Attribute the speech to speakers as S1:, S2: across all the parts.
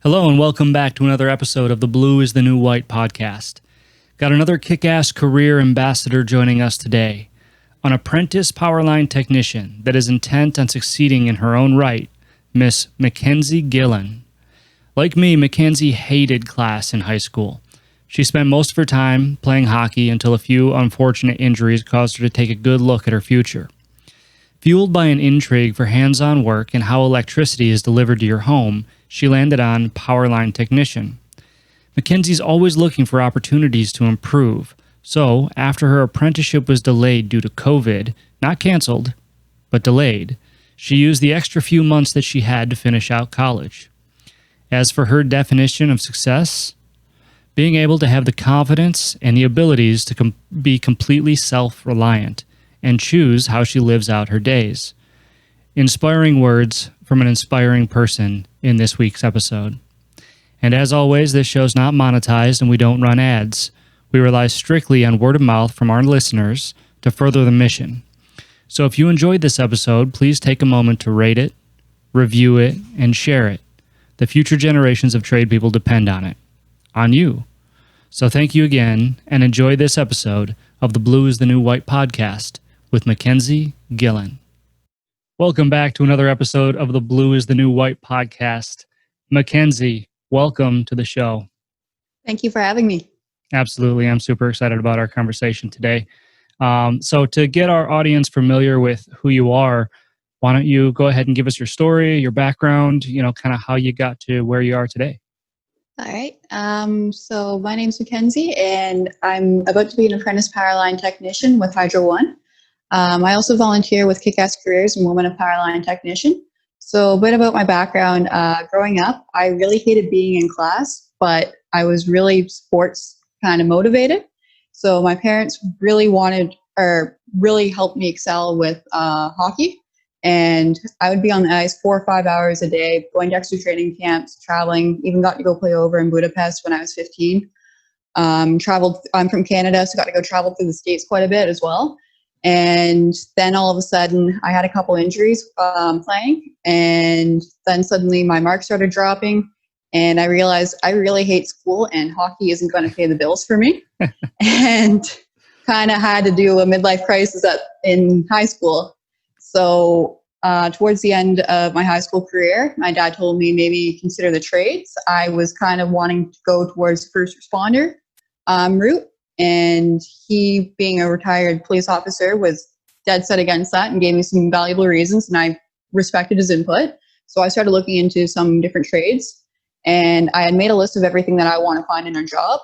S1: Hello and welcome back to another episode of the Blue is the New White podcast. Got another KickAss Career ambassador joining us today, an apprentice powerline technician that is intent on succeeding in her own right, Miss Mackenzie Gillan. Like me, Mackenzie hated class in high school. She spent most of her time playing hockey until a few unfortunate injuries caused her to take a good look at her future. Fueled by an intrigue for hands-on work and how electricity is delivered to your home, she landed on powerline technician. Mackenzie's always looking for opportunities to improve, so after her apprenticeship was delayed due to COVID, not canceled, but delayed, she used the extra few months that she had to finish out college. As for her definition of success, being able to have the confidence and the abilities to be completely self-reliant and choose how she lives out her days. Inspiring words from an inspiring person in this week's episode. And as always, this show's not monetized and we don't run ads. We rely strictly on word of mouth from our listeners to further the mission. So if you enjoyed this episode, please take a moment to rate it, review it, and share it. The future generations of trade people depend on it. On you. So thank you again and enjoy this episode of the Blue is the New White podcast with Mackenzie Gillan. Welcome back to another episode of the Blue is the New White podcast. Mackenzie, welcome to the show.
S2: Thank you for having me.
S1: Absolutely. I'm super excited about our conversation today. So to get our audience familiar with who you are, why don't you go ahead and give us your story, your background, kind of how you got to where you are today.
S2: All right. So my name's Mackenzie, and I'm about to be an apprentice powerline technician with Hydro One. I also volunteer with KickAss Careers and Women of Powerline Technician. So a bit about my background. Growing up, I really hated being in class, but I was really sports kind of motivated. So my parents really really helped me excel with hockey. And I would be on the ice 4 or 5 hours a day, going to extra training camps, traveling, even got to go play over in Budapest when I was 15. I'm from Canada, so got to go travel through the States quite a bit as well. And then all of a sudden I had a couple injuries playing, and then suddenly my marks started dropping, and I realized I really hate school and hockey isn't going to pay the bills for me. And kind of had to do a midlife crisis in high school. So towards the end of my high school career, my dad told me maybe consider the trades. I was kind of wanting to go towards first responder route. And he, being a retired police officer, was dead set against that and gave me some valuable reasons, and I respected his input. So I started looking into some different trades, and I had made a list of everything that I want to find in a job,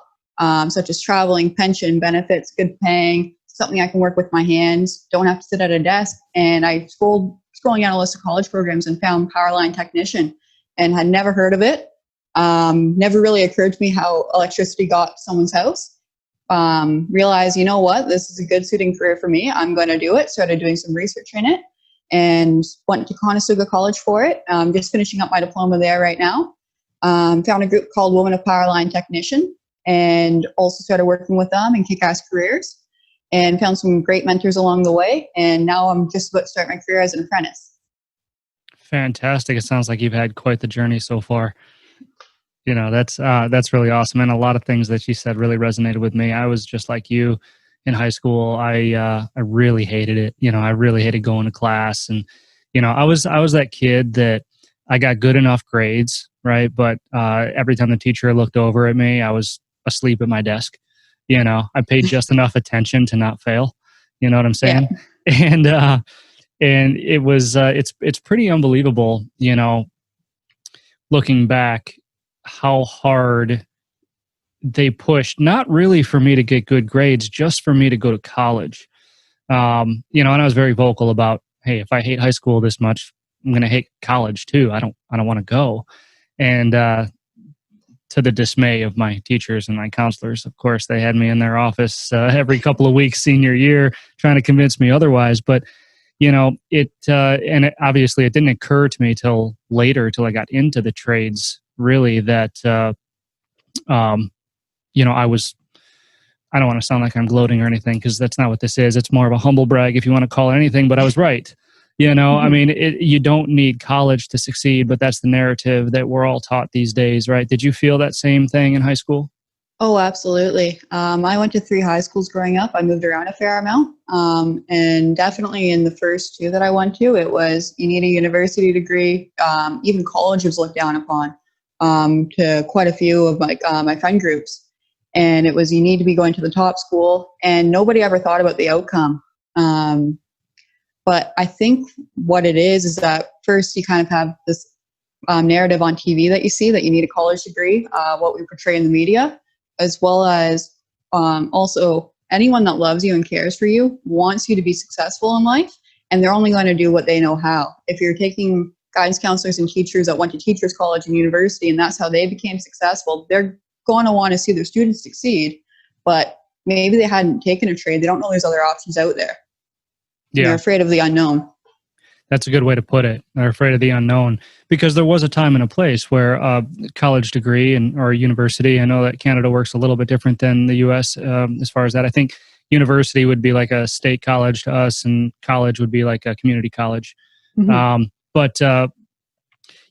S2: such as traveling, pension, benefits, good paying, something I can work with my hands, don't have to sit at a desk. And I scrolling down a list of college programs and found Powerline Technician and had never heard of it. Never really occurred to me how electricity got to someone's house. Realized, you know what, this is a good suiting career for me. I'm going to do it. Started doing some research in it and went to Conestoga College for it. Just finishing up my diploma there right now. Found a group called Women of Powerline Technician and also started working with them in KickAss Careers and found some great mentors along the way. And now I'm just about to start my career as an apprentice.
S1: Fantastic. It sounds like you've had quite the journey so far. That's really awesome. And a lot of things that you said really resonated with me. I was just like you in high school. I really hated it. I really hated going to class. And, I was that kid that I got good enough grades, right? But every time the teacher looked over at me, I was asleep at my desk. I paid just enough attention to not fail. You know what I'm saying? Yeah. And it was, it's pretty unbelievable, looking back, how hard they pushed, not really for me to get good grades, just for me to go to college. And I was very vocal about, hey, if I hate high school this much, I'm going to hate college too. I don't want to go. And to the dismay of my teachers and my counselors, of course, they had me in their office every couple of weeks senior year trying to convince me otherwise. But obviously it didn't occur to me till later, till I got into the trades, really, that, I don't want to sound like I'm gloating or anything, because that's not what this is. It's more of a humble brag, if you want to call it anything, but I was right. I mean, you don't need college to succeed, but that's the narrative that we're all taught these days, right? Did you feel that same thing in high school?
S2: Oh, absolutely. I went to 3 high schools growing up. I moved around a fair amount. And definitely in the first 2 that I went to, it was you need a university degree. Even college was looked down upon to quite a few of my friend groups. And it was you need to be going to the top school, and nobody ever thought about the outcome. But I think what it is that first you kind of have this narrative on TV that you see that you need a college degree, what we portray in the media, as well as also anyone that loves you and cares for you wants you to be successful in life, and they're only going to do what they know how. If you're taking guidance counselors and teachers that went to teachers college and university and that's how they became successful, they're going to want to see their students succeed, but maybe they hadn't taken a trade. They don't know there's other options out there.
S1: Yeah.
S2: They're afraid of the unknown.
S1: That's a good way to put it. They're afraid of the unknown, because there was a time and a place where a college degree or a university, I know that Canada works a little bit different than the US as far as that. I think university would be like a state college to us, and college would be like a community college. But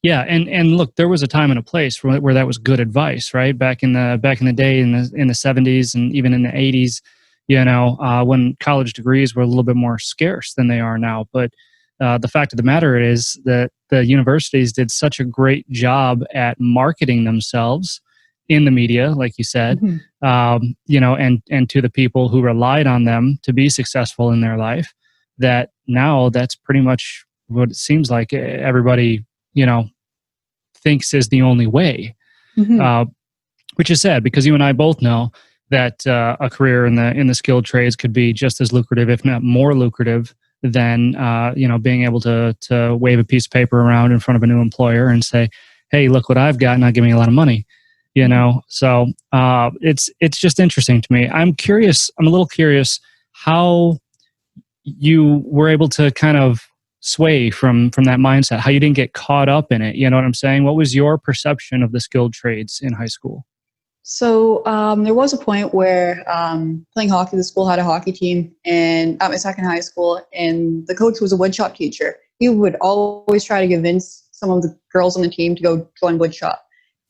S1: yeah, and look, there was a time and a place where that was good advice, right? Back in the day, in the 70s and even in the 80s, when college degrees were a little bit more scarce than they are now. But the fact of the matter is that the universities did such a great job at marketing themselves in the media, like you said, and to the people who relied on them to be successful in their life, that now that's pretty much what it seems like everybody, thinks is the only way, which is sad, because you and I both know that a career in the skilled trades could be just as lucrative, if not more lucrative, than being able to wave a piece of paper around in front of a new employer and say, "Hey, look what I've got, now give me a lot of money." So it's just interesting to me. I'm a little curious how you were able to kind of sway from that mindset, how you didn't get caught up in it. You know what I'm saying? What was your perception of the skilled trades in high school?
S2: So there was a point where playing hockey, the school had a hockey team, and at my second high school, and the coach was a woodshop teacher. He would always try to convince some of the girls on the team to go join woodshop.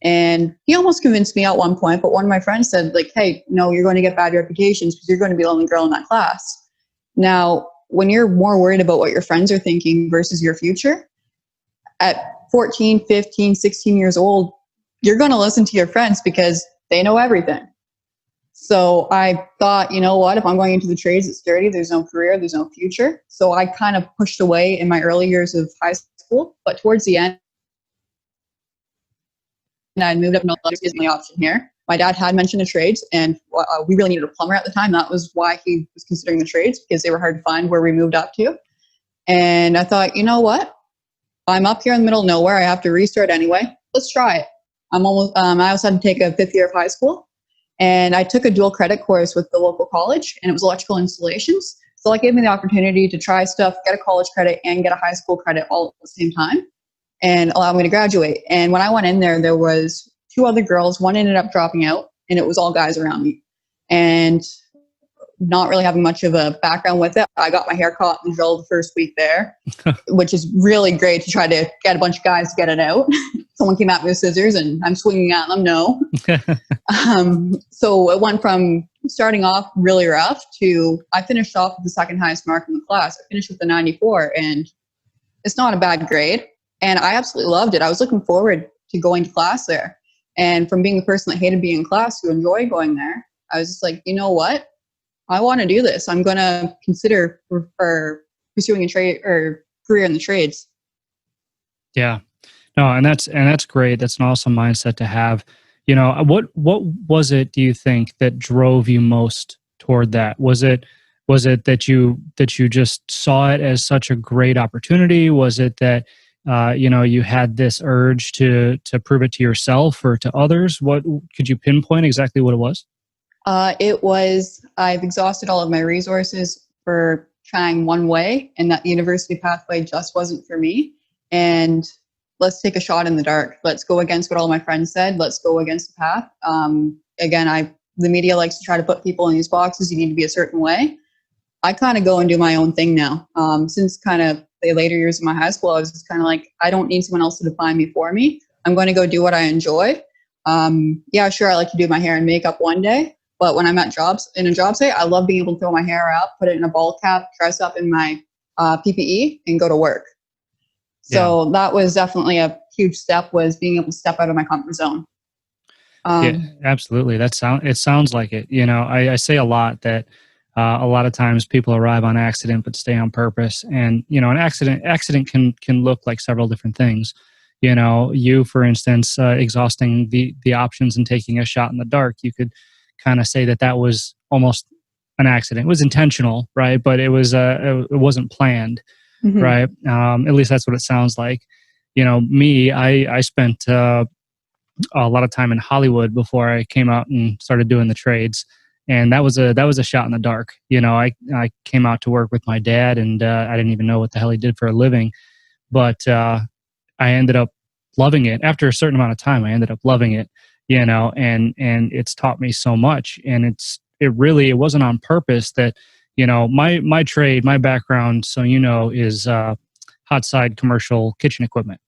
S2: And he almost convinced me at one point, but one of my friends said, like, "Hey, no, you're going to get bad reputations because you're going to be the only girl in that class." Now, when you're more worried about what your friends are thinking versus your future, at 14, 15, 16 years old, you're going to listen to your friends because they know everything. So I thought, you know what, if I'm going into the trades, it's dirty. There's no career, there's no future. So I kind of pushed away in my early years of high school, but towards the end, I moved up. No, is my option here. My dad had mentioned the trades, and we really needed a plumber at the time. That was why he was considering the trades, because they were hard to find where we moved up to. And I thought, you know what? I'm up here in the middle of nowhere. I have to restart anyway. Let's try it. I also had to take a 5th year of high school, and I took a dual credit course with the local college, and it was electrical installations. So that gave me the opportunity to try stuff, get a college credit and get a high school credit all at the same time, and allow me to graduate. And when I went in there was 2 other girls. One ended up dropping out, and it was all guys around me. And not really having much of a background with it, I got my hair caught and drilled the first week there, which is really great to try to get a bunch of guys to get it out. Someone came at me with scissors, and I'm swinging at them. No. So it went from starting off really rough to I finished off with the second highest mark in the class. I finished with a 94, and it's not a bad grade. And I absolutely loved it. I was looking forward to going to class there. And from being the person that hated being in class to enjoy going there, I was just like, you know what? I want to do this. I'm going to consider for pursuing a trade or career in the trades.
S1: Yeah. No, and that's great. That's an awesome mindset to have. What was it, do you think, that drove you most toward that? Was it that you just saw it as such a great opportunity? Was it that you had this urge to prove it to yourself or to others? What could you pinpoint exactly what it was?
S2: It was, I've exhausted all of my resources for trying one way, and that the university pathway just wasn't for me. And let's take a shot in the dark. Let's go against what all my friends said. Let's go against the path. Again, the media likes to try to put people in these boxes. You need to be a certain way. I kind of go and do my own thing now. Since kind of the later years of my high school, I was just kind of like, I don't need someone else to define me for me. I'm going to go do what I enjoy. Yeah, sure, I like to do my hair and makeup one day, but when I'm at in a job site, I love being able to throw my hair up, put it in a ball cap, dress up in my PPE, and go to work. So that was definitely a huge step, was being able to step out of my comfort zone.
S1: Yeah, absolutely. It sounds like it. I say a lot that a lot of times people arrive on accident but stay on purpose. And an accident can look like several different things. You, for instance, exhausting the options and taking a shot in the dark. You could kind of say that was almost an accident. It was intentional, right? But it wasn't planned,
S2: Mm-hmm.
S1: right? At least that's what it sounds like. Me, I spent a lot of time in Hollywood before I came out and started doing the trades. And that was a shot in the dark. I came out to work with my dad, and I didn't even know what the hell he did for a living. But I ended up loving it. After a certain amount of time, I ended up loving it, and it's taught me so much. And it wasn't on purpose that, my trade, my background, so is hot side commercial kitchen equipment.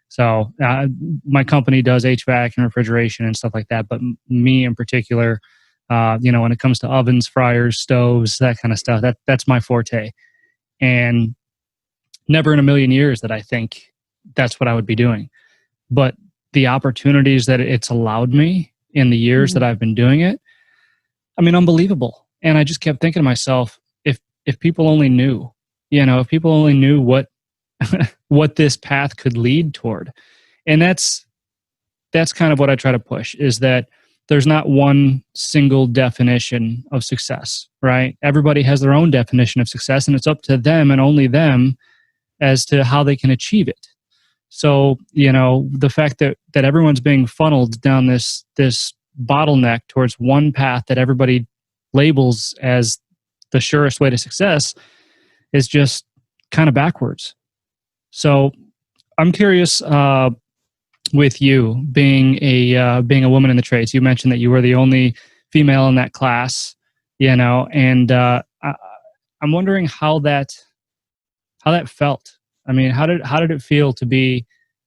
S1: So my company does HVAC and refrigeration and stuff like that. But me in particular, when it comes to ovens, fryers, stoves, that kind of stuff, that's my forte. And never in a million years that I think that's what I would be doing. But the opportunities that it's allowed me in the years
S2: Mm-hmm.
S1: that I've been doing it, I mean, unbelievable. And I just kept thinking to myself, if people only knew, if people only knew what what this path could lead toward. And that's kind of what I try to push, is that there's not one single definition of success, right? Everybody has their own definition of success, and it's up to them and only them as to how they can achieve it. So, the fact that everyone's being funneled down this bottleneck towards one path that everybody labels as the surest way to success is just kind of backwards. So I'm curious, with you being a woman in the trades, you mentioned that you were the only female in that class, and I'm wondering how that felt. I mean, how did it feel to be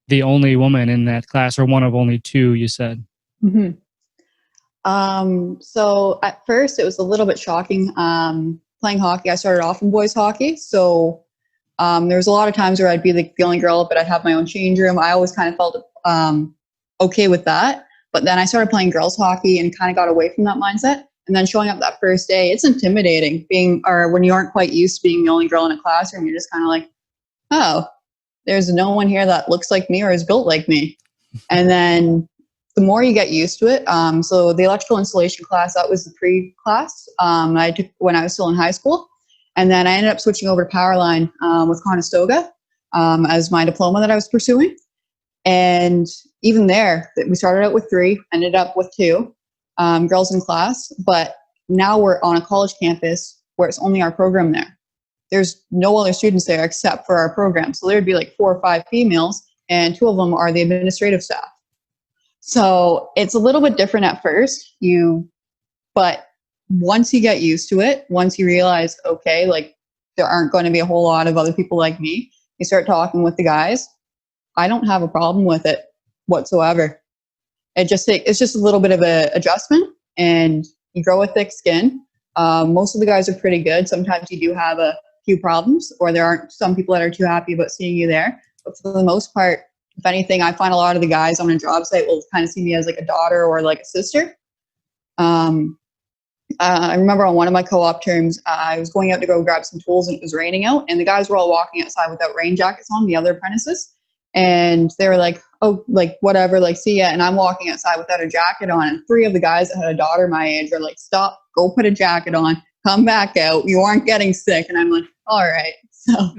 S1: the only woman in that class, or one of only two, you said?
S2: Mm-hmm. So at first it was a little bit shocking. Playing hockey, I started off in boys hockey. So there was a lot of times where I'd be like the only girl, but I'd have my own change room. I always kind of felt okay with that. But then I started playing girls hockey and kind of got away from that mindset. And then showing up that first day, it's intimidating when you aren't quite used to being the only girl in a classroom. You're just kind of like, oh, there's no one here that looks like me or is built like me. And then the more you get used to it, so the electrical installation class, that was the pre-class I took when I was still in high school. And then I ended up switching over to powerline with Conestoga as my diploma that I was pursuing. And even there, we started out with 3, ended up with 2 girls in class. But now we're on a college campus where it's only our program there. There's no other students there except for our program. So there'd be like 4 or 5 females, and 2 of them are the administrative staff. So it's a little bit different at first, but once you get used to it, once you realize, okay, like there aren't going to be a whole lot of other people like me, you start talking with the guys. I don't have a problem with it whatsoever. It's just a little bit of an adjustment, and you grow a thick skin. Most of the guys are pretty good. Sometimes you do have a few problems, or there aren't some people that are too happy about seeing you there. But for the most part, if anything, I find a lot of the guys on a job site will kind of see me as like a daughter or like a sister. I remember on one of my co-op terms, I was going out to go grab some tools, and it was raining out, and the guys were all walking outside without rain jackets on, the other apprentices. And they were like, oh, like whatever, like see ya. And I'm walking outside without a jacket on, and 3 of the guys that had a daughter my age are like, stop, go put a jacket on, come back out. You aren't getting sick. And I'm like, all right. So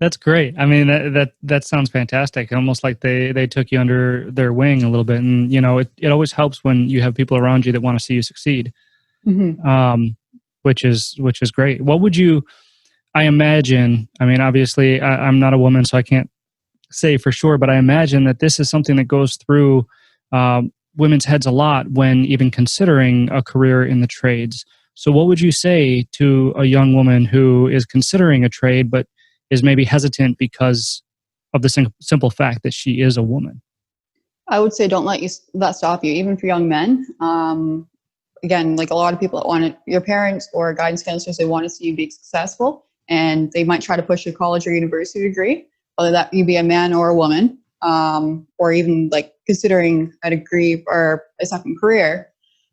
S1: That's great. I mean, that sounds fantastic. Almost like they took you under their wing a little bit. And, it always helps when you have people around you that want to see you succeed, which is great. What would you, I imagine, I mean, obviously I'm not a woman, so I can't say for sure, but I imagine that this is something that goes through women's heads a lot when even considering a career in the trades. So what would you say to a young woman who is considering a trade, but is maybe hesitant because of the simple fact that she is a woman?
S2: I would say don't let that stop you, even for young men. Again, like a lot of people that want it, your parents or guidance counselors, they want to see you be successful, and they might try to push a college or university degree, whether that you be a man or a woman, or even like considering a degree or a second career.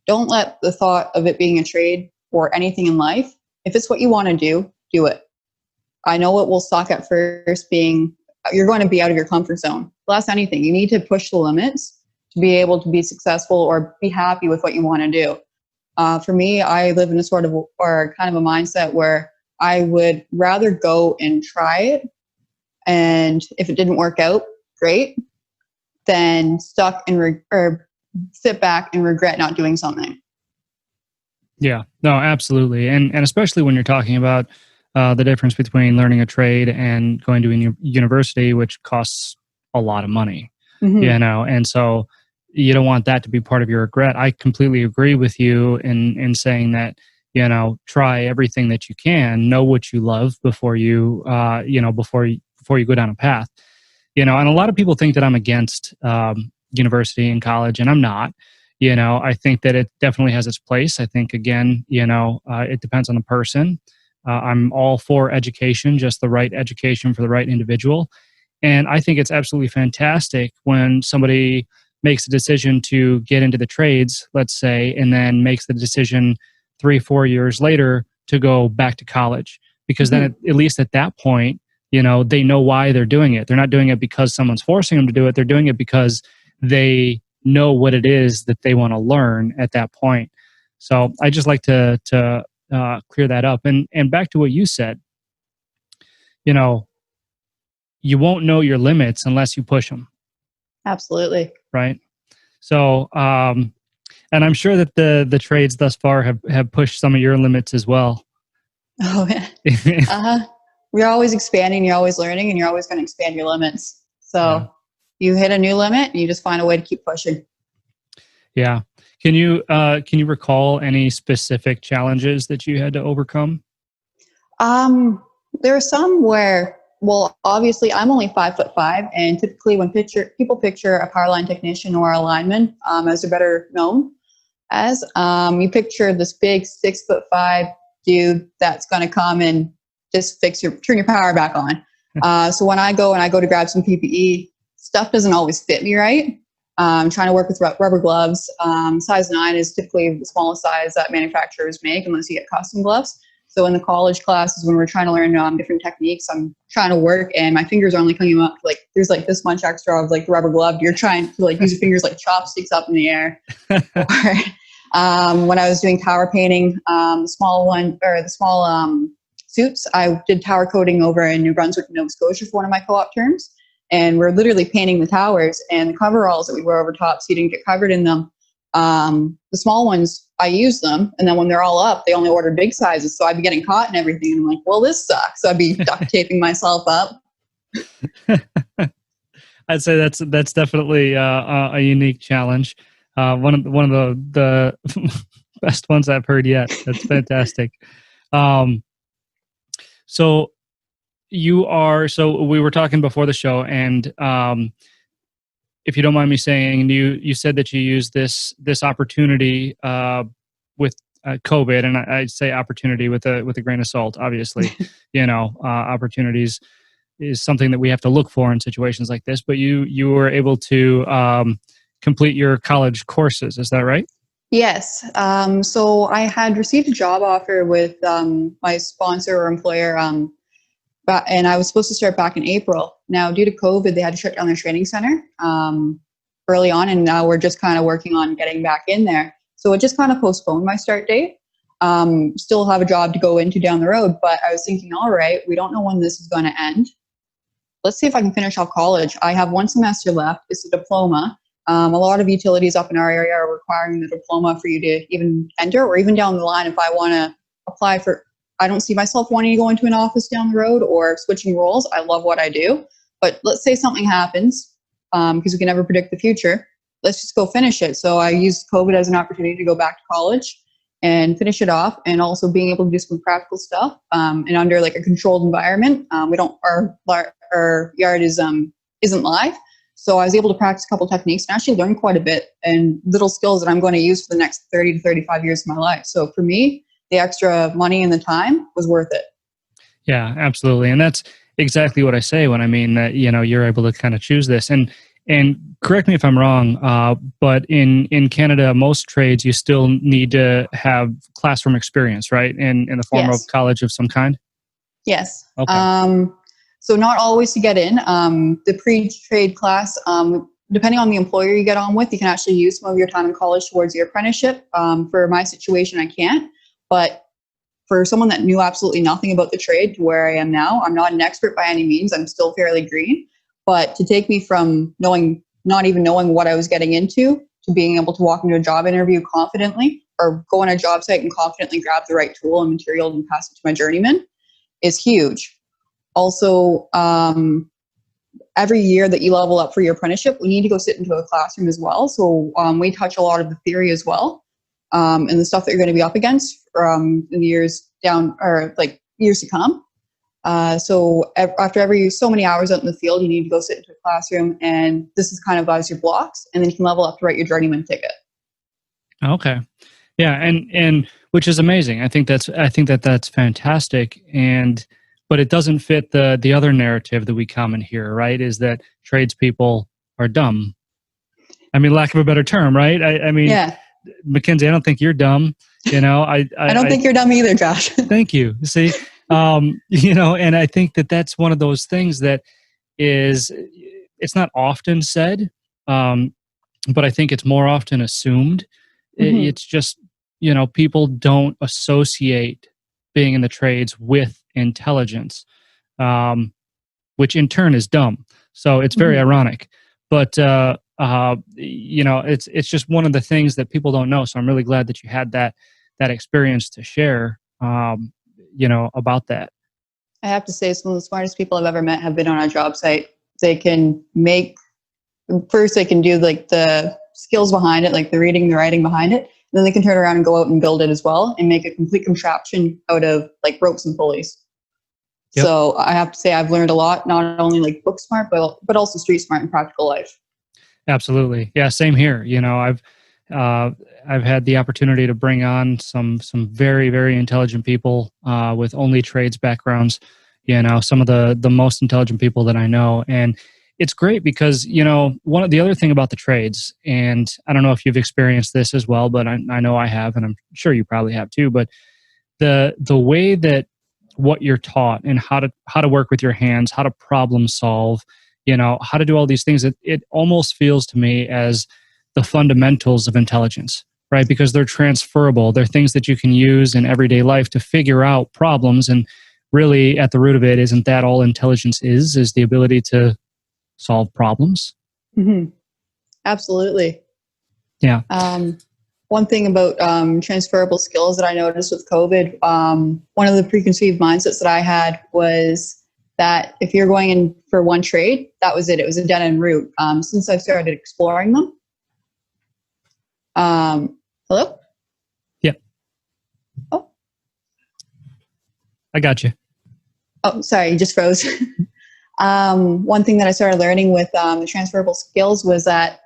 S2: Don't let the thought of it being a trade or anything in life, if it's what you want to do it. I know it will suck at first, being you're going to be out of your comfort zone. But that's anything. You need to push the limits to be able to be successful or be happy with what you want to do. For me, I live in a sort of or kind of a mindset where I would rather go and try it, and if it didn't work out, great, than stuck and or sit back and regret not doing something.
S1: Yeah, no, absolutely. And especially when you're talking about the difference between learning a trade and going to a university, which costs a lot of money, and so you don't want that to be part of your regret. I completely agree with you in saying that, try everything that you can, know what you love before you, before you go down a path, and a lot of people think that I'm against university and college, and I'm not. I think that it definitely has its place. I think, again, it depends on the person. I'm all for education, just the right education for the right individual. And I think it's absolutely fantastic when somebody makes a decision to get into the trades, let's say, and then makes the decision 3-4 years later to go back to college. Because then at least at that point, they know why they're doing it. They're not doing it because someone's forcing them to do it. They're doing it because they know what it is that they want to learn at that point. So I just like to clear that up. And back to what you said, you won't know your limits unless you push them.
S2: Absolutely.
S1: Right. So, and I'm sure that the trades thus far have pushed some of your limits as well.
S2: Oh yeah. You're always expanding, you're always learning, and you're always going to expand your limits. So you hit a new limit and you just find a way to keep pushing.
S1: Yeah. Can you recall any specific challenges that you had to overcome?
S2: There are some where, well, obviously I'm only 5'5", and typically when people picture a powerline technician or a lineman, as they're better known as, you picture this big 6'5" dude that's going to come and just turn your power back on. So when I go to grab some PPE, stuff doesn't always fit me right. I'm trying to work with rubber gloves. Size 9 is typically the smallest size that manufacturers make, unless you get custom gloves. So in the college classes, when we're trying to learn different techniques, I'm trying to work, and my fingers are only coming up like there's like this much extra of like the rubber glove. You're trying to like use your fingers like chopsticks up in the air. Or when I was doing tower painting, the small suits, I did tower coating over in New Brunswick, Nova Scotia for one of my co-op terms. And we're literally painting the towers, and the coveralls that we wear over top so you didn't get covered in them. The small ones, I use them. And then when they're all up, they only order big sizes. So I'd be getting caught and everything. And I'm like, well, this sucks. So I'd be duct taping myself up.
S1: I'd say that's definitely a unique challenge. One of the best ones I've heard yet. That's fantastic. So we were talking before the show, and if you don't mind me saying, you said that you used this opportunity with COVID, and I'd say opportunity with a grain of salt. Obviously, opportunities is something that we have to look for in situations like this. But you were able to complete your college courses. Is that right?
S2: Yes. So I had received a job offer with my sponsor or employer. And I was supposed to start back in April. Now, due to COVID, they had to shut down their training center early on, and now we're just kind of working on getting back in there. So it just kind of postponed my start date. Still have a job to go into down the road, but I was thinking, all right, we don't know when this is going to end. Let's see if I can finish off college. I have 1 semester left. It's a diploma. A lot of utilities up in our area are requiring the diploma for you to even enter, or even down the line if I want to apply for. I don't see myself wanting to go into an office down the road or switching roles. I love what I do. But let's say something happens, because we can never predict the future. Let's just go finish it. So I used COVID as an opportunity to go back to college. and finish it off, and also being able to do some practical stuff and under like a controlled environment. Our yard isn't live, so I was able to practice a couple techniques and actually learn quite a bit and little skills that I'm going to use for the next 30 to 35 years of my life. So for me, the extra money and the time was worth it.
S1: Yeah, absolutely. And that's exactly what I say when I mean that, you're able to kind of choose this. And correct me if I'm wrong, but in Canada, most trades, you still need to have classroom experience, right? In the form of college of some kind?
S2: Yes.
S1: Okay.
S2: So not always to get in. The pre-trade class, depending on the employer you get on with, you can actually use some of your time in college towards your apprenticeship. For my situation, I can't. But for someone that knew absolutely nothing about the trade to where I am now, I'm not an expert by any means. I'm still fairly green. But to take me from not even knowing what I was getting into to being able to walk into a job interview confidently, or go on a job site and confidently grab the right tool and material and pass it to my journeyman is huge. Also, every year that you level up for your apprenticeship, we need to go sit into a classroom as well. So we touch a lot of the theory as well, and the stuff that you're going to be up against in the years to come. So after so many hours out in the field, you need to go sit into a classroom, and this is kind of as your blocks, and then you can level up to write your journeyman ticket.
S1: Okay. Yeah. And which is amazing. I think that's fantastic. But it doesn't fit the other narrative that we common hear, right? Is that tradespeople are dumb. I mean, lack of a better term, right? I mean, yeah. Mackenzie, I don't think you're dumb. I
S2: don't think you're dumb either, Josh.
S1: Thank you. See, and I think that's one of those things that it's not often said, but I think it's more often assumed. Mm-hmm. It's just, people don't associate being in the trades with intelligence, which in turn is dumb. So it's very ironic, but it's just one of the things that people don't know. So I'm really glad that you had that experience to share, about that.
S2: I have to say, some of the smartest people I've ever met have been on a job site. They can do like the skills behind it, like the reading, the writing behind it. And then they can turn around and go out and build it as well and make a complete contraption out of like ropes and pulleys. Yep. So I have to say I've learned a lot, not only like book smart, but also street smart in practical life.
S1: Absolutely. Yeah, same here. I've had the opportunity to bring on some very, very intelligent people with only trades backgrounds, some of the most intelligent people that I know. And it's great because, one of the other thing about the trades, and I don't know if you've experienced this as well, but I know I have, and I'm sure you probably have too, but the way that what you're taught and how to work with your hands, how to problem solve, how to do all these things, it almost feels to me as the fundamentals of intelligence, right? Because they're transferable. They're things that you can use in everyday life to figure out problems. And really at the root of it, isn't that all intelligence is the ability to solve problems?
S2: Mm-hmm. Absolutely.
S1: Yeah.
S2: One thing about transferable skills that I noticed with COVID, one of the preconceived mindsets that I had was that if you're going in for one trade, that was it. It was a dead end route. Since I started exploring them. Hello?
S1: Yep.
S2: Oh.
S1: I got you.
S2: Oh, sorry, you just froze. One thing that I started learning with the transferable skills was that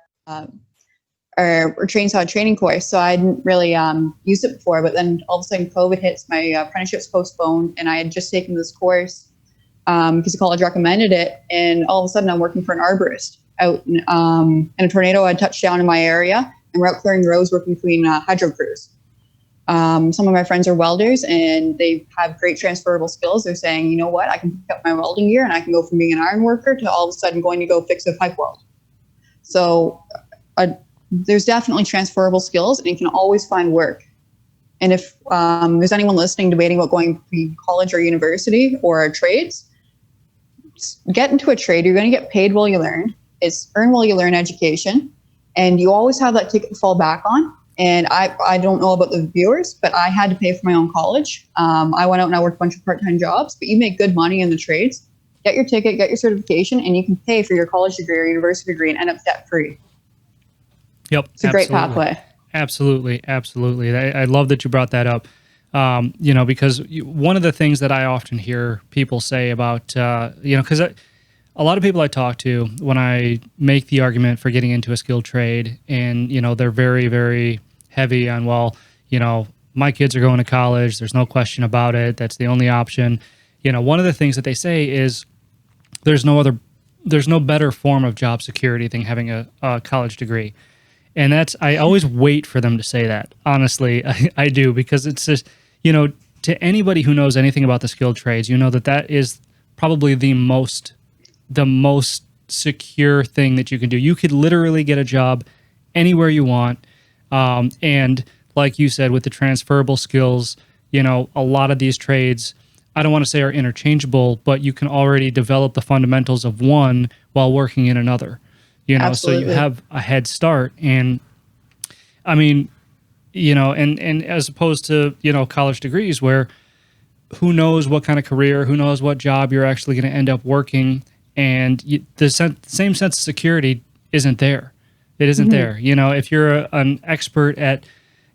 S2: our trained saw a training course, so I hadn't really used it before, but then all of a sudden COVID hits, my apprenticeship's postponed, and I had just taken this course because the college recommended it, and all of a sudden I'm working for an arborist out in a tornado had touched down in my area, and we're out clearing the roads working between hydro crews. Some of my friends are welders and they have great transferable skills. They're saying, you know what, I can pick up my welding gear and I can go from being an iron worker to all of a sudden going to go fix a pipe weld. So there's definitely transferable skills, and you can always find work. And if there's anyone listening debating about going to college or university or trades, get into a trade. You're going to get paid while you learn. It's earn while you learn education. And you always have that ticket to fall back on. And I don't know about the viewers, but I had to pay for my own college. I went out and I worked a bunch of part-time jobs, but you make good money in the trades. Get your ticket, get your certification, and you can pay for your college degree or university degree and end up debt-free.
S1: Yep.
S2: It's a great pathway.
S1: Absolutely. Absolutely. I love that you brought that up. Because one of the things that I often hear people say about, because a lot of people I talk to, when I make the argument for getting into a skilled trade, and, they're very, very heavy on, well, my kids are going to college. There's no question about it. That's the only option. One of the things that they say is there's no better form of job security than having a college degree. And I always wait for them to say that. Honestly, I do, because it's just, to anybody who knows anything about the skilled trades, that is probably the most secure thing that you can do. You could literally get a job anywhere you want. And like you said, with the transferable skills, a lot of these trades, I don't want to say are interchangeable, but you can already develop the fundamentals of one while working in another.
S2: Absolutely.
S1: So you have a head start. And I mean, and as opposed to, college degrees where who knows what kind of career, who knows what job you're actually going to end up working. And the same sense of security isn't there. It isn't there. If you're an expert at,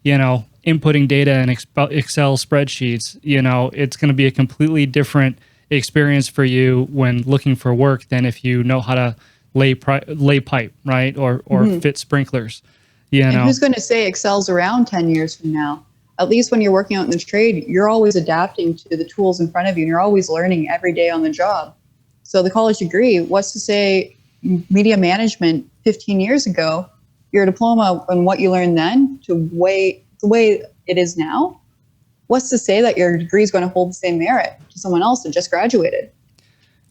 S1: inputting data in Excel spreadsheets, it's going to be a completely different experience for you when looking for work than if you know how to lay pipe, right? Or fit sprinklers,
S2: And who's going to say Excel's around 10 years from now? At least when you're working out in the trade, you're always adapting to the tools in front of you, and you're always learning every day on the job. So the college degree, what's to say media management 15 years ago, your diploma and what you learned then to the way it is now, what's to say that your degree is going to hold the same merit to someone else that just graduated?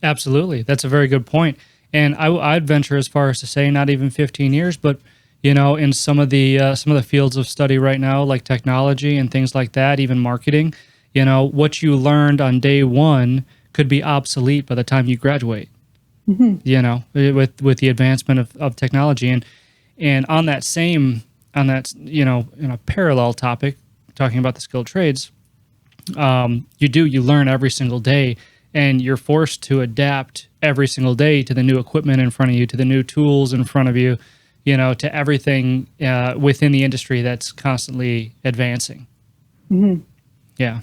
S1: Absolutely. That's a very good point. And I'd venture as far as to say not even 15 years, but in some of the fields of study right now, like technology and things like that, even marketing, what you learned on day one could be obsolete by the time you graduate. With the advancement of technology, and on a parallel topic, talking about the skilled trades, you learn every single day, and you're forced to adapt every single day to the new equipment in front of you, to the new tools in front of you, to everything within the industry that's constantly advancing. Yeah.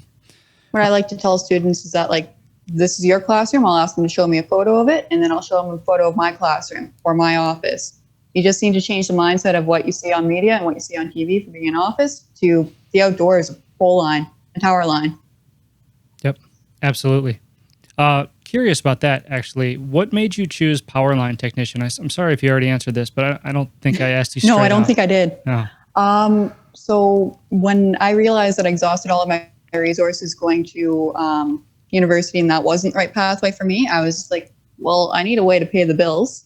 S2: What I like to tell students is that, like, this is your classroom. I'll ask them to show me a photo of it, and then I'll show them a photo of my classroom or my office. You just need to change the mindset of what you see on media and what you see on TV for being in office to the outdoors, a pole line, a tower line.
S1: Yep, absolutely. Curious about that, actually. What made you choose powerline technician? I'm sorry if you already answered this, but I don't think I asked you straight
S2: No, I don't
S1: out.
S2: think I did.
S1: No.
S2: So when I realized that I exhausted all of my resources going to university and that wasn't the right pathway for me, I was just like, well, I need a way to pay the bills.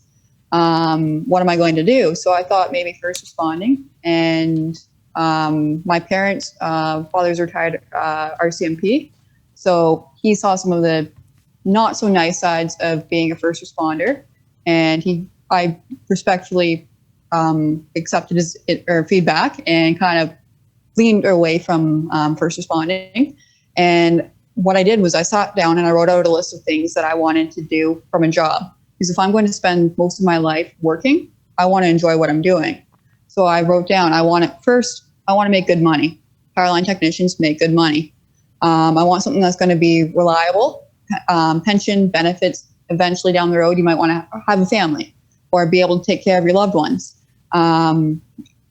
S2: What am I going to do? So I thought maybe first responding. And my parents' father's retired RCMP. So he saw some of the not so nice sides of being a first responder. And I respectfully accepted his feedback and kind of leaned away from first responding. And what I did was I sat down and I wrote out a list of things that I wanted to do from a job. Because if I'm going to spend most of my life working, I want to enjoy what I'm doing. So I wrote down, I want to make good money. Powerline technicians make good money. I want something that's going to be reliable, pension, benefits. Eventually down the road, you might want to have a family or be able to take care of your loved ones.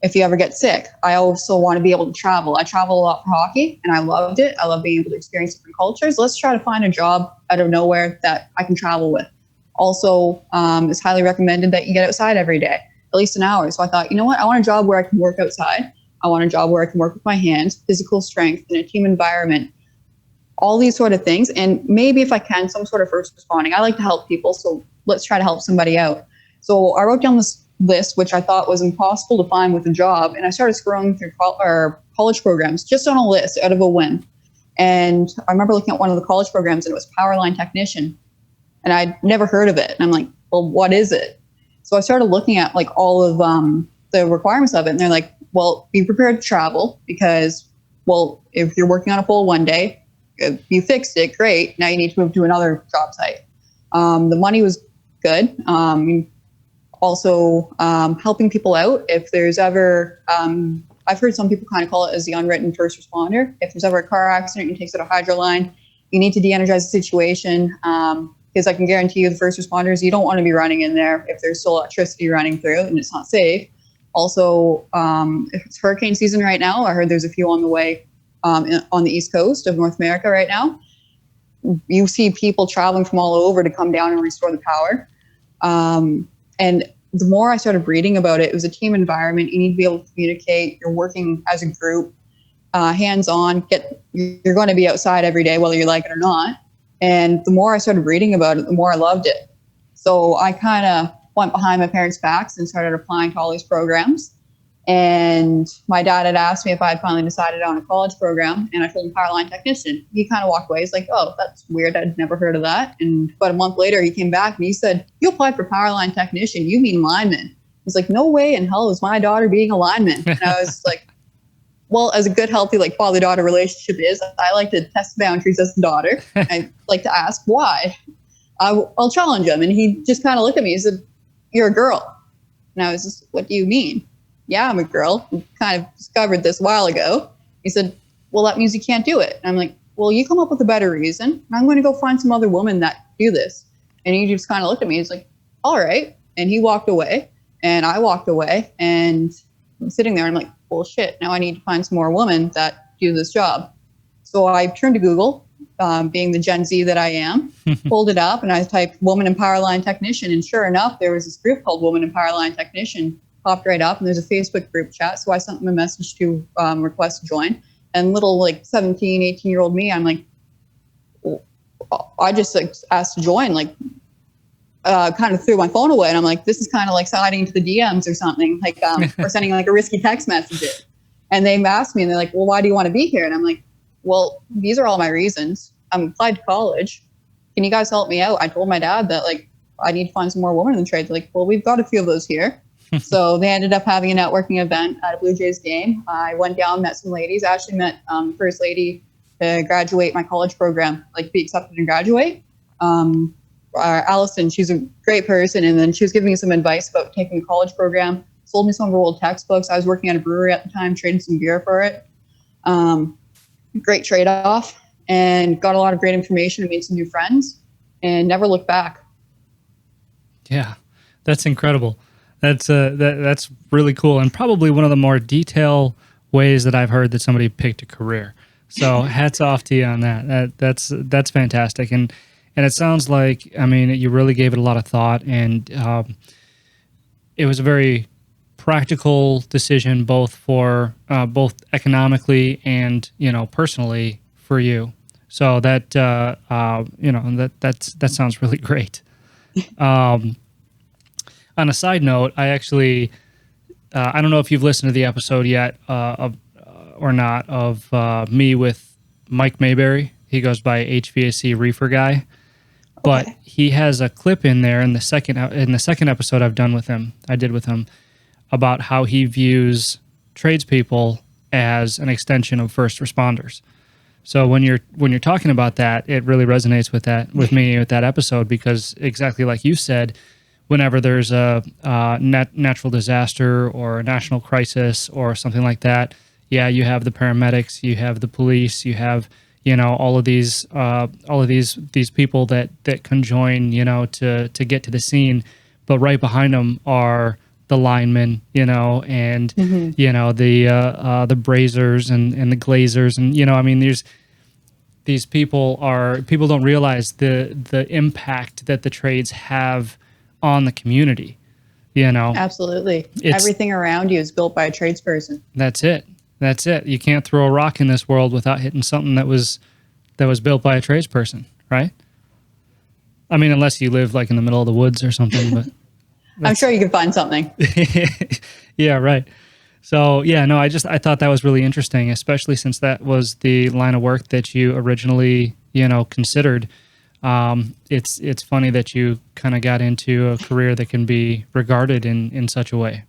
S2: If you ever get sick, I also want to be able to travel. I travel a lot for hockey, and I loved it. I love being able to experience different cultures. Let's try to find a job out of nowhere that I can travel with. Also, it's highly recommended that you get outside every day, at least an hour. So I thought, you know what? I want a job where I can work outside. I want a job where I can work with my hands, physical strength in a team environment, all these sort of things. And maybe if I can, some sort of first responding. I like to help people, so let's try to help somebody out. So I wrote down this list, which I thought was impossible to find with a job. And I started scrolling through college programs just on a list out of a whim. And I remember looking at one of the college programs, and it was powerline technician. And I'd never heard of it. And I'm like, well, what is it? So I started looking at like all of the requirements of it. And they're like, well, be prepared to travel because, well, if you're working on a pole one day, if you fixed it, great. Now you need to move to another job site. The money was good. Also helping people out. If there's ever I've heard some people kind of call it as the unwritten first responder. If there's ever a car accident and takes out a hydro line, you need to de-energize the situation. Because I can guarantee you the first responders, you don't want to be running in there if there's still electricity running through and it's not safe. Also, if it's hurricane season right now, I heard there's a few on the way on the East Coast of North America right now. You see people traveling from all over to come down and restore the power. And the more I started reading about it, it was a team environment. You need to be able to communicate. You're working as a group, hands-on. You're going to be outside every day, whether you like it or not. And the more I started reading about it, the more I loved it. So I kind of went behind my parents' backs and started applying to all these programs. And my dad had asked me if I had finally decided on a college program, and I told him powerline technician. He kind of walked away. He's like, oh, that's weird. I'd never heard of that. And about a month later, he came back and he said, you applied for powerline technician. You mean lineman. He's like, no way in hell is my daughter being a lineman. And I was like, well, as a good, healthy, like father-daughter relationship is, I like to test boundaries as a daughter. I like to ask why. I'll challenge him. And he just kind of looked at me. He said, you're a girl. And I was just, what do you mean? Yeah, I'm a girl. We kind of discovered this a while ago. He said, well, that means you can't do it. And I'm like, well, you come up with a better reason. And I'm going to go find some other women that do this. And he just kind of looked at me. He's like, all right. And he walked away and I walked away and I'm sitting there. And I'm like, well, shit, now I need to find some more women that do this job. So I turned to Google, being the Gen Z that I am, pulled it up and I typed woman in powerline technician. And sure enough, there was this group called Woman in Powerline Technician. Popped right up and there's a Facebook group chat. So I sent them a message to request to join. And little like 17, 18-year-old me, I'm like, I just like asked to join, like kind of threw my phone away. And I'm like, this is kind of like sliding into the DMs or something, like or sending like a risky text message. And they asked me and they're like, well, why do you want to be here? And I'm like, well, these are all my reasons. I'm applied to college. Can you guys help me out? I told my dad that like, I need to find some more women in the trade. They're like, well, we've got a few of those here. So they ended up having a networking event at a Blue Jays game. I went down, met some ladies. I actually met the first lady to graduate my college program, like be accepted and graduate. Allison, she's a great person. And then she was giving me some advice about taking a college program, sold me some of her old textbooks. I was working at a brewery at the time, trading some beer for it. Great trade-off and got a lot of great information and made some new friends and never looked back.
S1: Yeah, that's incredible. That's really cool, and probably one of the more detailed ways that I've heard that somebody picked a career. So hats off to you on that. That's fantastic, and it sounds like, I mean, you really gave it a lot of thought, and it was a very practical decision, both for both economically and personally for you. So that that sounds really great. On a side note, I actually, I don't know if you've listened to the episode yet or not of me with Mike Mayberry. He goes by HVAC Reefer Guy, but he has a clip in there in the second episode I did with him about how he views tradespeople as an extension of first responders. So when you're talking about that, it really resonates with me with that episode, because exactly like you said, whenever there's a natural disaster or a national crisis or something like that, yeah, you have the paramedics, you have the police, you have all of these people that can join to get to the scene, but right behind them are the linemen, and the brazers and the glazers, and I mean, these people don't realize the impact that the trades have on the community.
S2: Absolutely. Everything around you is built by a tradesperson.
S1: That's it. You can't throw a rock in this world without hitting something that was built by a tradesperson, right? I mean, unless you live like in the middle of the woods or something, but
S2: I'm sure you can find something.
S1: Yeah, right. So yeah, no, I thought that was really interesting, especially since that was the line of work that you originally, considered. It's funny that you kind of got into a career that can be regarded in such a way.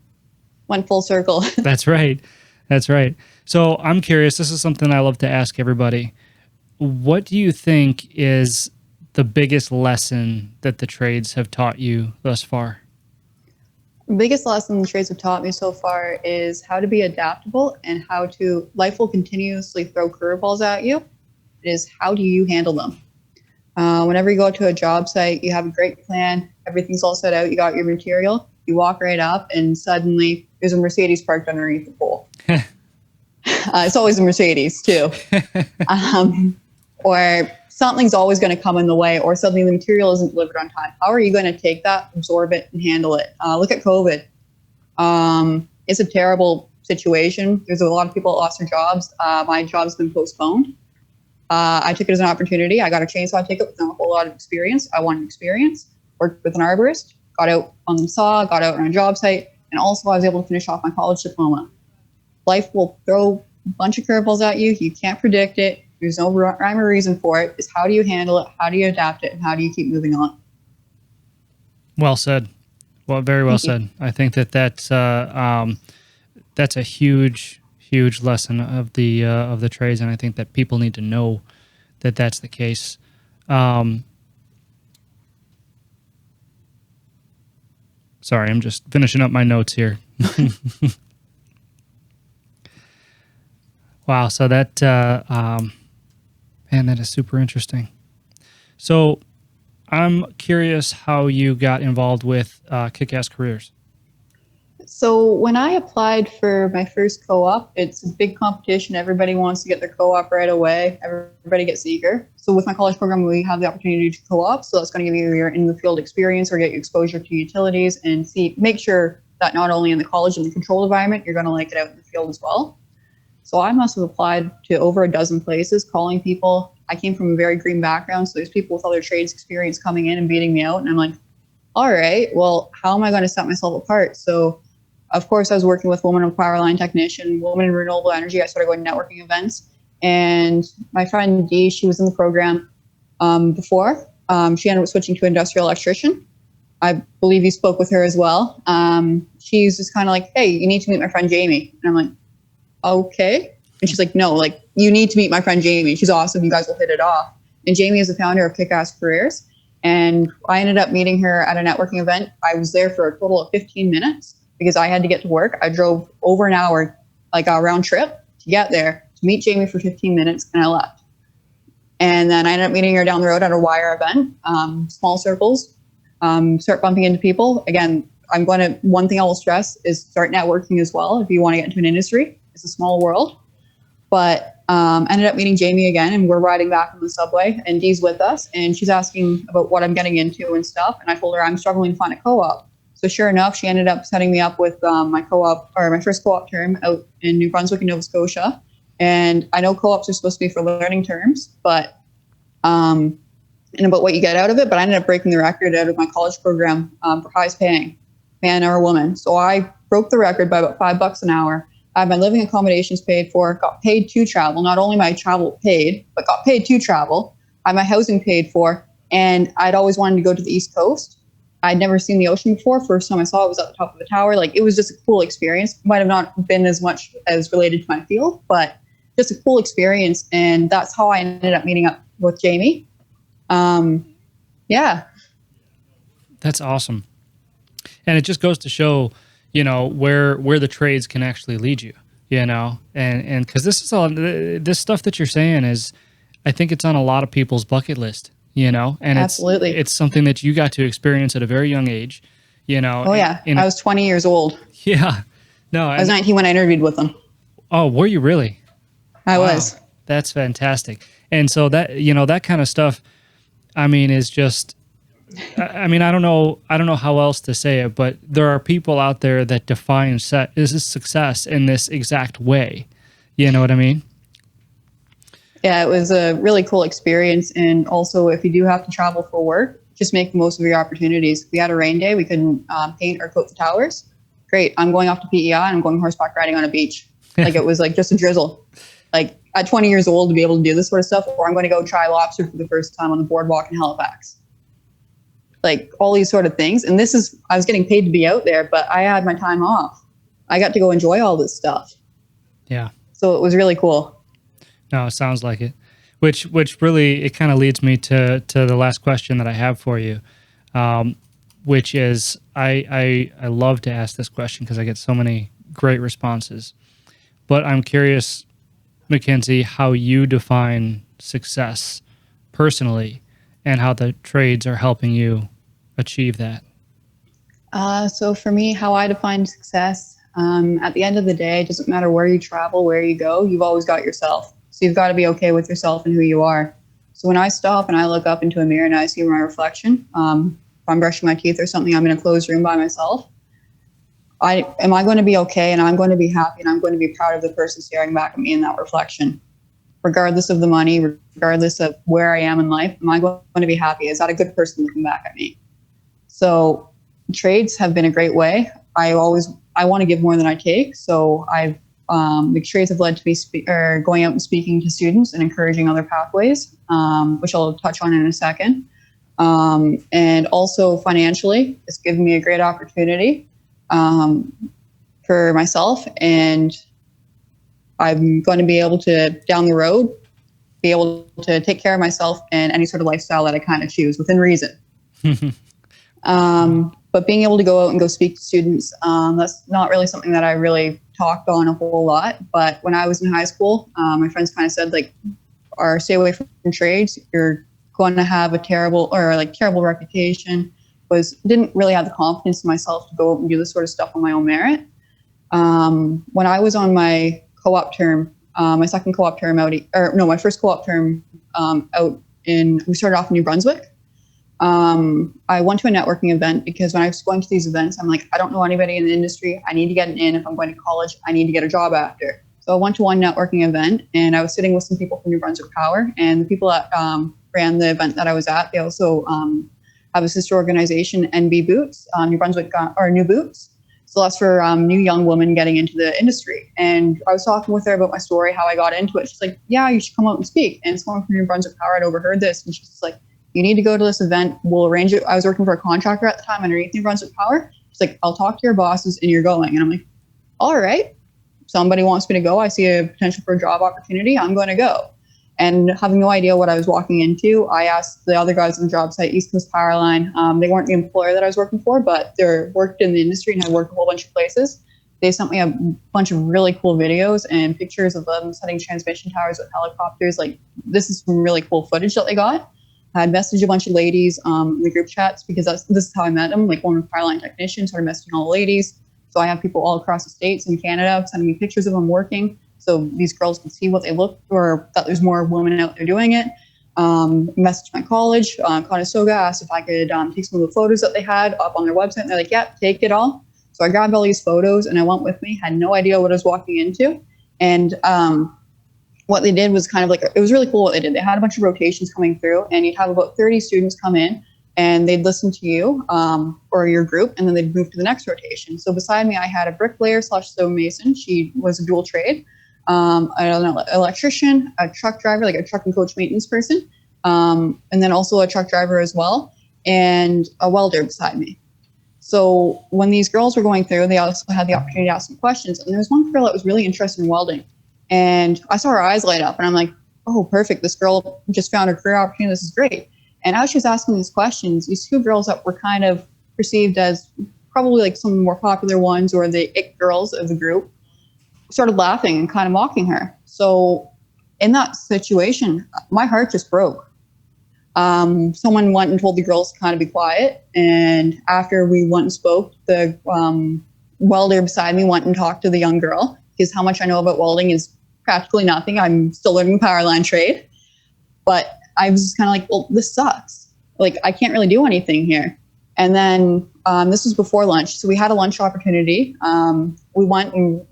S2: Went full circle.
S1: That's right. So I'm curious, this is something I love to ask everybody. What do you think is the biggest lesson that the trades have taught you thus far?
S2: The biggest lesson the trades have taught me so far is how to be adaptable and how to, life will continuously throw curveballs at you. It is how do you handle them? Whenever you go to a job site, you have a great plan, everything's all set out, you got your material, you walk right up and suddenly there's a Mercedes parked underneath the pole. It's always a Mercedes too. Or something's always going to come in the way, or suddenly the material isn't delivered on time. How are you going to take that, absorb it, and handle it? Look at COVID. It's a terrible situation. There's a lot of people that lost their jobs. My job's been postponed. I took it as an opportunity. I got a chainsaw ticket with not a whole lot of experience. I wanted experience, worked with an arborist, got out on the saw, got out on a job site, and also I was able to finish off my college diploma. Life will throw a bunch of curveballs at you. You can't predict it. There's no rhyme or reason for it. It's how do you handle it? How do you adapt it? And how do you keep moving on?
S1: Well said. Well, very well said. I think that's a huge lesson of the trades, and I think that people need to know that that's the case. Sorry, I'm just finishing up my notes here. Wow, so that man, that is super interesting. So I'm curious how you got involved with KickAss Careers.
S2: So when I applied for my first co-op, it's a big competition. Everybody wants to get their co-op right away. Everybody gets eager. So with my college program, we have the opportunity to co-op. So that's going to give you your in-the-field experience or get you exposure to utilities and make sure that not only in the college and the controlled environment, you're going to like it out in the field as well. So I must have applied to over a dozen places, calling people. I came from a very green background, so there's people with other trades experience coming in and beating me out. And I'm like, all right, well, how am I going to set myself apart? So, of course, I was working with Women of Powerline Technician, Women in Renewable Energy. I started going to networking events. And my friend Dee, she was in the program before. She ended up switching to industrial electrician. I believe you spoke with her as well. She's just kind of like, hey, you need to meet my friend Jamie. And I'm like, okay. And she's like, no, like, you need to meet my friend Jamie. She's awesome. You guys will hit it off. And Jamie is the founder of KickAss Careers. And I ended up meeting her at a networking event. I was there for a total of 15 minutes because I had to get to work. I drove over an hour, like a round trip to get there to meet Jamie for 15 minutes, and I left. And then I ended up meeting her down the road at a wire event, small circles, start bumping into people. Again, one thing I will stress is start networking as well if you want to get into an industry. It's a small world. But ended up meeting Jamie again, and we're riding back on the subway, and Dee's with us, and she's asking about what I'm getting into and stuff. And I told her I'm struggling to find a co-op. So sure enough, she ended up setting me up with my co-op, or my first co-op term out in New Brunswick and Nova Scotia. And I know co-ops are supposed to be for learning terms, but and about what you get out of it. But I ended up breaking the record out of my college program for highest paying man or woman. So I broke the record by about $5 an hour. I had my living accommodations paid for, got paid to travel. Not only my travel paid, but got paid to travel. I had my housing paid for, and I'd always wanted to go to the East Coast. I'd never seen the ocean before. First time I saw it was at the top of a tower. Like, it was just a cool experience. Might have not been as much as related to my field, but just a cool experience. And that's how I ended up meeting up with Jamie. Yeah.
S1: That's awesome. And it just goes to show, you know, where the trades can actually lead you, you know, and because this is all this stuff that you're saying is, I think it's on a lot of people's bucket list, you know, and
S2: absolutely,
S1: it's something that you got to experience at a very young age, you know.
S2: Oh yeah, I was 20 years old.
S1: Yeah, no,
S2: I was 19 when I interviewed with them.
S1: Oh, were you really?
S2: I was.
S1: That's fantastic. And so that, you know, that kind of stuff, I mean, is just. I mean, I don't know how else to say it, but there are people out there that define success in this exact way. You know what I mean?
S2: Yeah, it was a really cool experience. And also, if you do have to travel for work, just make the most of your opportunities. We had a rain day. We couldn't paint or coat the towers. Great. I'm going off to PEI and I'm going horseback riding on a beach. Like, it was like just a drizzle. Like, at 20 years old to be able to do this sort of stuff, or I'm going to go try lobster for the first time on the boardwalk in Halifax. Like, all these sort of things. And I was getting paid to be out there, but I had my time off. I got to go enjoy all this stuff.
S1: Yeah.
S2: So it was really cool.
S1: No, it sounds like it. Which really, it kind of leads me to the last question that I have for you. which is I love to ask this question because I get so many great responses. But I'm curious, Mackenzie, how you define success personally and how the trades are helping you achieve that.
S2: So for me, how I define success, at the end of the day, it doesn't matter where you travel, where you go, you've always got yourself. So you've got to be okay with yourself and who you are. So when I stop and I look up into a mirror and I see my reflection, if I'm brushing my teeth or something, I'm in a closed room by myself. Am I going to be okay, and I'm going to be happy, and I'm going to be proud of the person staring back at me in that reflection, regardless of the money, regardless of where I am in life. Am I going to be happy? Is that a good person looking back at me? So trades have been a great way. I want to give more than I take. So the trades have led to me going out and speaking to students and encouraging other pathways, which I'll touch on in a second. And also financially, it's given me a great opportunity for myself, and I'm going to be able to, down the road, be able to take care of myself and any sort of lifestyle that I kind of choose within reason. But being able to go out and go speak to students, that's not really something that I really talked on a whole lot. But when I was in high school, my friends kind of said, like, or stay away from trades. You're going to have a terrible reputation. Didn't really have the confidence in myself to go out and do this sort of stuff on my own merit. When I was on my co-op term, my second co-op term my first co-op term we started off in New Brunswick. I went to a networking event because when I was going to these events, I'm like, I don't know anybody in the industry. I need to get an in. If I'm going to college, I need to get a job after. So I went to one networking event, and I was sitting with some people from New Brunswick Power, and the people that ran the event that I was at, they also have a sister organization, NB Boots, New Brunswick, or New Boots. So that's for new young women getting into the industry. And I was talking with her about my story, how I got into it. She's like, yeah, you should come out and speak. And someone from New Brunswick Power had overheard this, and she's just like, you need to go to this event. We'll arrange it. I was working for a contractor at the time underneath New Brunswick Power. She's like, I'll talk to your bosses and you're going. And I'm like, all right. Somebody wants me to go. I see a potential for a job opportunity. I'm going to go. And having no idea what I was walking into, I asked the other guys on the job site, East Coast Powerline. They weren't the employer that I was working for, but they worked in the industry and had worked a whole bunch of places. They sent me a bunch of really cool videos and pictures of them setting transmission towers with helicopters. Like, this is some really cool footage that they got. I had messaged a bunch of ladies in the group chats because this is how I met them. Like, one of the Powerline technicians started messaging all the ladies. So I have people all across the States and Canada sending me pictures of them working. So these girls can see what they look, or that there's more women out there doing it. Messaged my college, Conestoga, asked if I could take some of the photos that they had up on their website. And they're like, yeah, take it all. So I grabbed all these photos and I went with me, had no idea what I was walking into. And what they did was kind of like, it was really cool what they did. They had a bunch of rotations coming through, and you'd have about 30 students come in, and they'd listen to you or your group, and then they'd move to the next rotation. So beside me, I had a bricklayer / stonemason. She was a dual trade. An electrician, a truck driver, like a truck and coach maintenance person, and then also a truck driver as well, and a welder beside me. So when these girls were going through, they also had the opportunity to ask some questions. And there was one girl that was really interested in welding. And I saw her eyes light up, and I'm like, oh, perfect. This girl just found a career opportunity. This is great. And as she was asking these questions, these two girls that were kind of perceived as probably like some of the more popular ones, or the it girls of the group, started laughing and kind of mocking her. So in that situation, my heart just broke. Someone went and told the girls to kind of be quiet. And after we went and spoke, the welder beside me went and talked to the young girl, because how much I know about welding is practically nothing. I'm still learning the power line trade. But I was just kind of like, well, this sucks. Like, I can't really do anything here. And then this was before lunch. So we had a lunch opportunity. I went in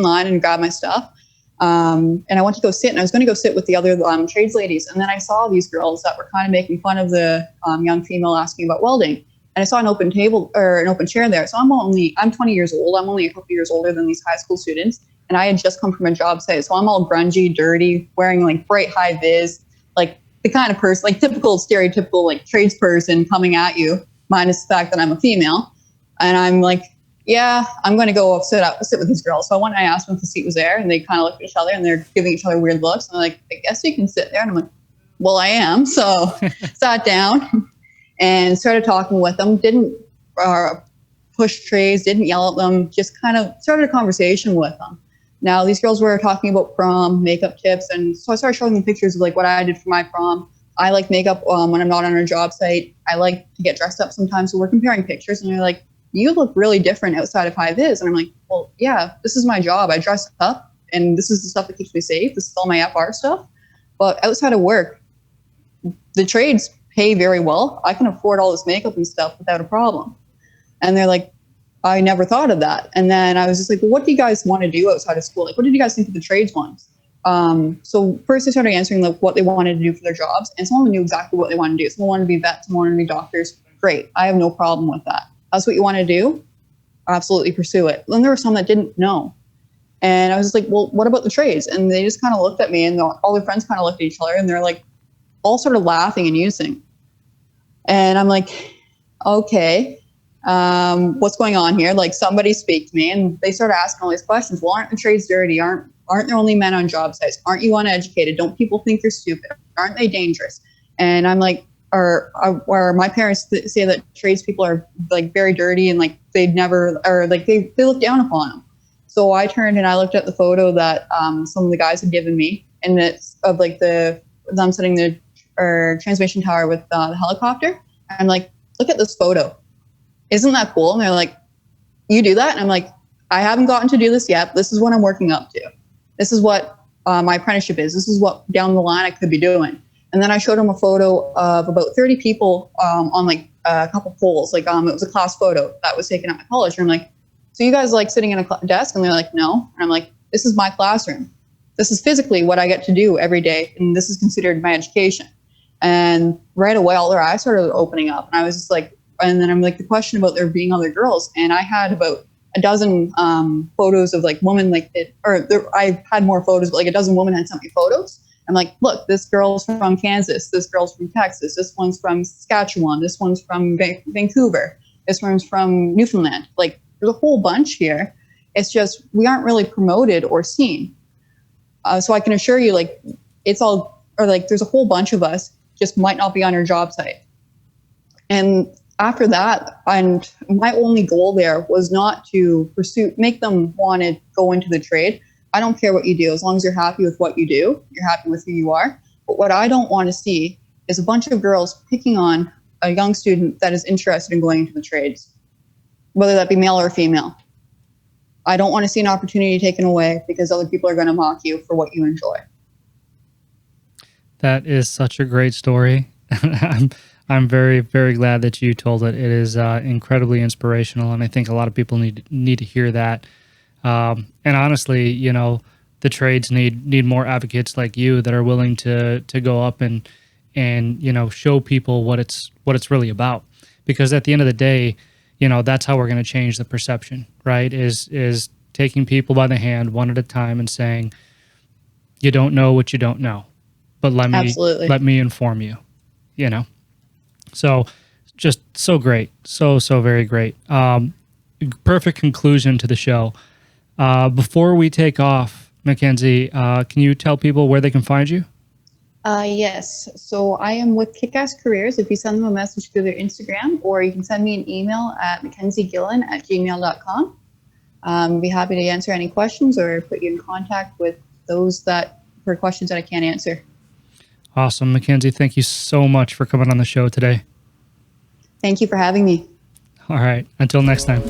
S2: line and grabbed my stuff. And I went to go sit, and I was going to go sit with the other trades ladies. And then I saw these girls that were kind of making fun of the young female asking about welding. And I saw an open table, or an open chair there. So I'm 20 years old. I'm only a couple years older than these high school students. And I had just come from a job site. So I'm all grungy, dirty, wearing like bright high vis, like the kind of person, like typical stereotypical like tradesperson coming at you, minus the fact that I'm a female. And I'm like, yeah, I'm going to go sit with these girls. So I asked them if the seat was there, and they kind of looked at each other, and they're giving each other weird looks. And I'm like, I guess you can sit there. And I'm like, well, I am. So sat down. and started talking with them. Didn't push trays, didn't yell at them, just kind of started a conversation with them. Now, these girls were talking about prom, makeup tips, and so I started showing them pictures of like what I did for my prom. I like makeup when I'm not on a job site. I like to get dressed up sometimes, so we're comparing pictures, and they're like, you look really different outside of high vis. And I'm like, well, yeah, this is my job. I dress up, and this is the stuff that keeps me safe. This is all my FR stuff. But outside of work, the trades pay very well. I can afford all this makeup and stuff without a problem. And they're like, I never thought of that. And then I was just like, well, what do you guys want to do outside of school? Like, what did you guys think of the trades ones? So first I started answering like what they wanted to do for their jobs. And some of them knew exactly what they wanted to do. Some wanted to be vets, some wanted to be doctors. Great. I have no problem with that. That's what you want to do? Absolutely pursue it. Then there were some that didn't know. And I was just like, well, what about the trades? And they just kind of looked at me, and all their friends kind of looked at each other, and they're like, all sort of laughing and using. And I'm like, okay, what's going on here? Like, somebody speak to me. And they started asking all these questions. Well, aren't the trades dirty? Aren't there only men on job sites? Aren't you uneducated? Don't people think you're stupid? Aren't they dangerous? And I'm like, or my parents say that tradespeople are like very dirty, and like they'd never, or like they look down upon them. So I turned and I looked at the photo that some of the guys had given me, and it's of like them sitting the transmission tower with the helicopter. I'm like, look at this photo. Isn't that cool? And they're like, you do that? And I'm like, I haven't gotten to do this yet. This is what I'm working up to. This is what my apprenticeship is. This is what down the line I could be doing. And then I showed them a photo of about 30 people on like a couple poles. Like it was a class photo that was taken at my college. And I'm like, so you guys like sitting in a desk? And they're like, no. And I'm like, this is my classroom. This is physically what I get to do every day. And this is considered my education. And right away, all their eyes started opening up. And I was just like, and then I'm like, the question about there being other girls. And I had about a dozen photos of like women like it, I had more photos, but like a dozen women had sent me photos. I'm like, look, this girl's from Kansas. This girl's from Texas. This one's from Saskatchewan. This one's from Vancouver. This one's from Newfoundland. Like, there's a whole bunch here. It's just, we aren't really promoted or seen. So I can assure you, like, it's all, or like, there's a whole bunch of us, just might not be on your job site. And after that, and my only goal there was not to make them want to go into the trade. I don't care what you do, as long as you're happy with what you do, you're happy with who you are. But what I don't want to see is a bunch of girls picking on a young student that is interested in going into the trades, whether that be male or female. I don't want to see an opportunity taken away because other people are going to mock you for what you enjoy.
S1: That is such a great story. I'm very, very glad that you told it. It is incredibly inspirational, and I think a lot of people need to hear that. And honestly, you know, the trades need more advocates like you that are willing to go up and you know, show people what it's really about. Because at the end of the day, you know, that's how we're going to change the perception, right? Is taking people by the hand one at a time and saying, you don't know what you don't know, but let me inform you, you know? So just so great. So very great. Perfect conclusion to the show. Before we take off, Mackenzie, can you tell people where they can find you?
S2: Yes. So I am with KickAss Careers. If you send them a message through their Instagram, or you can send me an email at mackenziegillan@gmail.com. I'd be happy to answer any questions or put you in contact with those for questions that I can't answer.
S1: Awesome. Mackenzie, thank you so much for coming on the show today.
S2: Thank you for having me.
S1: All right. Until next time.